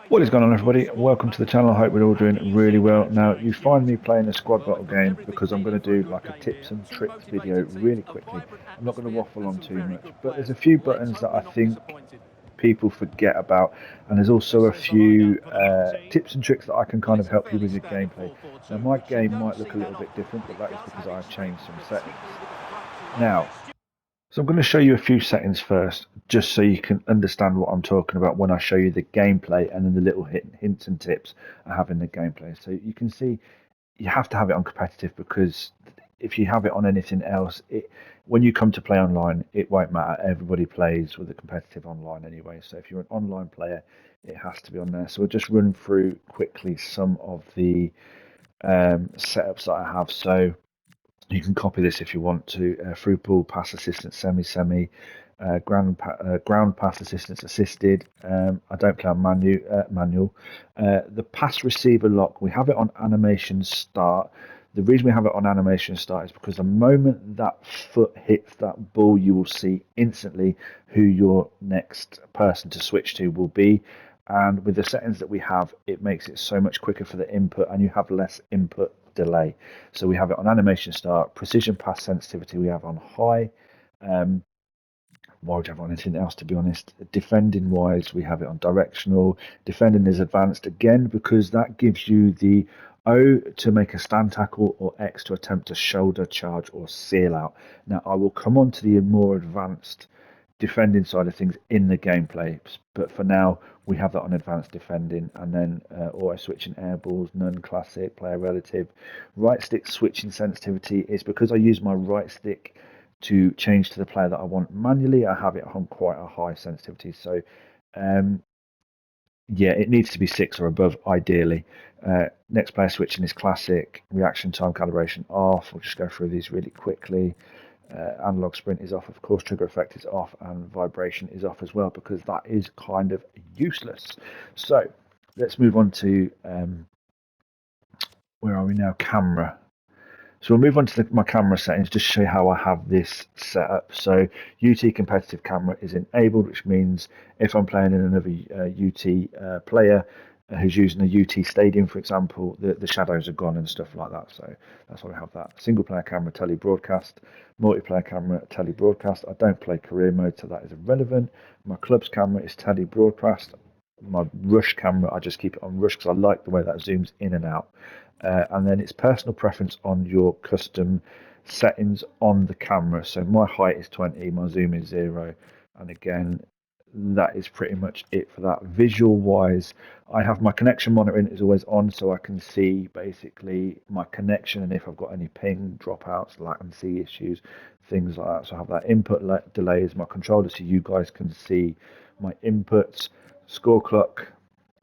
What is going on, everybody? Welcome to the channel. I hope we're all doing really well. Now, you find me playing a squad battle game because I'm going to do like a tips and tricks video really quickly. I'm not going to waffle on too much, but there's a few buttons that I think people forget about, and there's also a few tips and tricks that I can kind of help you with your gameplay. Now, my game might look a little bit different, but that is because I've changed some settings. Now, so I'm going to show you a few settings first, just so you can understand what I'm talking about when I show you the gameplay and then the little hints and tips I have in the gameplay. So you can see you have to have it on competitive because if you have it on anything else, when you come to play online, it won't matter. Everybody plays with a competitive online anyway. So if you're an online player, it has to be on there. So we'll just run through quickly some of the setups that I have. So you can copy this if you want to. Through ball, pass assistance, semi, ground pass assistance assisted. I don't play on manual. The pass receiver lock, we have it on animation start. The reason we have it on animation start is because the moment that foot hits that ball, you will see instantly who your next person to switch to will be. And with the settings that we have, it makes it so much quicker for the input, and you have less input delay. So we have it on animation start, precision pass sensitivity we have on high. Um, why would you have on anything else, to be honest? Defending wise, we have it on directional. Defending is advanced again because that gives you the O to make a stand tackle or X to attempt a shoulder charge or seal out. Now, I will come on to the more advanced defending side of things in the gameplay, but for now, we have that on advanced defending, and then auto switching air balls, none classic, player relative. Right stick switching sensitivity is because I use my right stick to change to the player that I want manually. I have it on quite a high sensitivity, so um, yeah, it needs to be 6 or above ideally. Next player switching is classic, reaction time calibration off. We'll just go through these really quickly. Analog sprint is off, of course, trigger effect is off, and vibration is off as well because that is kind of useless. So let's move on to where are we now? Camera. So we'll move on to my camera settings just to show you how I have this set up. So UT competitive camera is enabled, which means if I'm playing in another UT player who's using a UT stadium, for example, the shadows are gone and stuff like that. So that's why we have that. Single player camera, tele broadcast, multiplayer camera, tele broadcast. I don't play career mode, so that is irrelevant. My club's camera is tele broadcast. My rush camera, I just keep it on rush because I like the way that zooms in and out. And then it's personal preference on your custom settings on the camera. So my height is 20, my zoom is 0, and again, that is pretty much it for that. Visual wise, I have my connection monitoring is always on, so I can see basically my connection and if I've got any ping dropouts, latency issues, things like that. So I have that input delays, my controller, so you guys can see my inputs, score clock.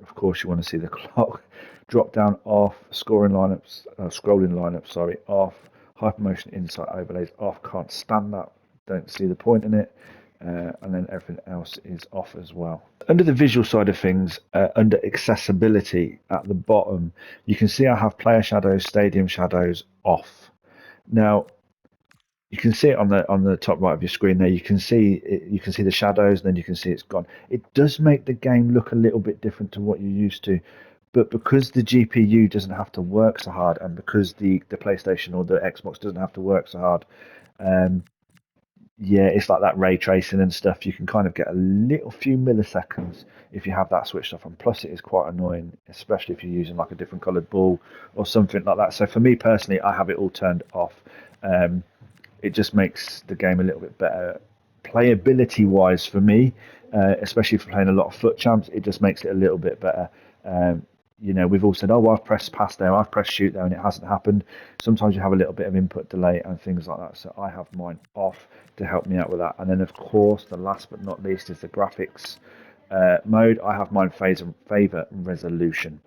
Of course, you want to see the clock. Drop down off, scoring lineups, scrolling lineups, sorry, off. Hypermotion insight overlays off. Can't stand that. Don't see the point in it. And then everything else is off as well. Under the visual side of things, under accessibility at the bottom, you can see I have player shadows, stadium shadows off. Now, you can see it on the top right of your screen there. You can see the shadows, and then you can see it's gone. It does make the game look a little bit different to what you're used to, but because the GPU doesn't have to work so hard, and because the PlayStation or the Xbox doesn't have to work so hard, um, yeah, it's like that ray tracing and stuff. You can kind of get a little few milliseconds if you have that switched off. And plus, it is quite annoying, especially if you're using like a different coloured ball or something like that. So for me personally, I have it all turned off. Um, it just makes the game a little bit better playability wise for me, especially for playing a lot of foot champs. It just makes it a little bit better. Um, we've all said, oh, well, I've pressed pass there, I've pressed shoot there, and it hasn't happened. Sometimes you have a little bit of input delay and things like that. So I have mine off to help me out with that. And then, of course, the last but not least is the graphics mode. I have mine favor resolution.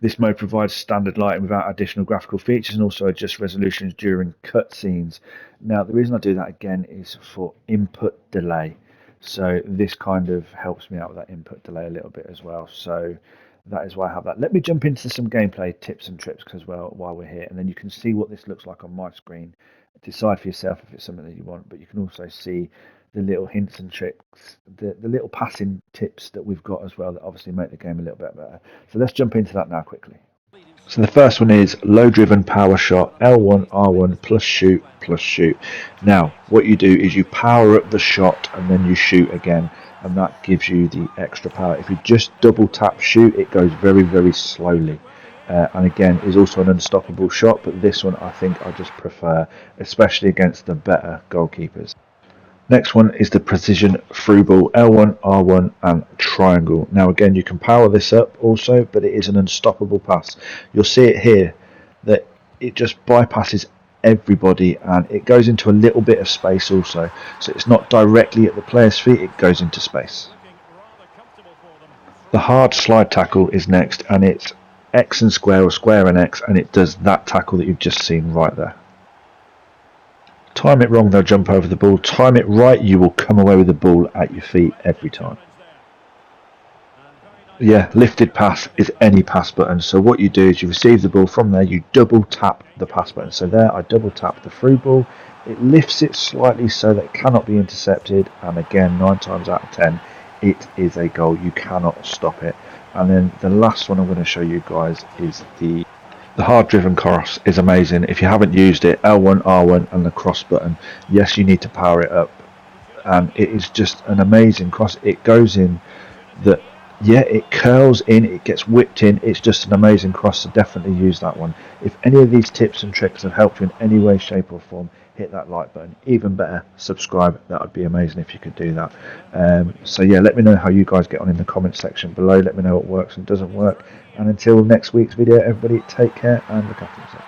This mode provides standard lighting without additional graphical features and also adjusts resolutions during cutscenes. Now, the reason I do that again is for input delay. So this kind of helps me out with that input delay a little bit as well. So that is why I have that. Let me jump into some gameplay tips and tricks as well while we're here, and then you can see what this looks like on my screen. Decide for yourself if it's something that you want, but you can also see the little hints and tricks, the little passing tips that we've got as well that obviously make the game a little bit better. So let's jump into that now quickly. So the first one is low driven power shot, L1, R1 plus shoot plus shoot. Now what you do is you power up the shot and then you shoot again, and that gives you the extra power. If you just double tap shoot, it goes very, very slowly. And again, is also an unstoppable shot, but this one I think I just prefer, especially against the better goalkeepers. Next one is the precision through ball, L1, R1 and triangle. Now again, you can power this up also, but it is an unstoppable pass. You'll see it here that it just bypasses everybody and it goes into a little bit of space also. So it's not directly at the player's feet, it goes into space. The hard slide tackle is next, and it's X and square or square and X, and it does that tackle that you've just seen right there. Time it wrong, they'll jump over the ball. Time it right, you will come away with the ball at your feet every time. Yeah, lifted pass is any pass button. So what you do is you receive the ball from there, you double tap the pass button. So there, I double tap the through ball. It lifts it slightly so that it cannot be intercepted. And again, 9 times out of 10, it is a goal. You cannot stop it. And then the last one I'm going to show you guys is the hard driven cross is amazing. If you haven't used it, L1, R1 and the cross button, yes, you need to power it up, and it is just an amazing cross. It goes in that, yeah, it curls in, it gets whipped in. It's just an amazing cross, so definitely use that one. If any of these tips and tricks have helped you in any way, shape or form, hit that like button. Even better, subscribe. That would be amazing if you could do that. So yeah, let me know how you guys get on in the comment section below. Let me know what works and doesn't work. And until next week's video, everybody take care and look after yourself.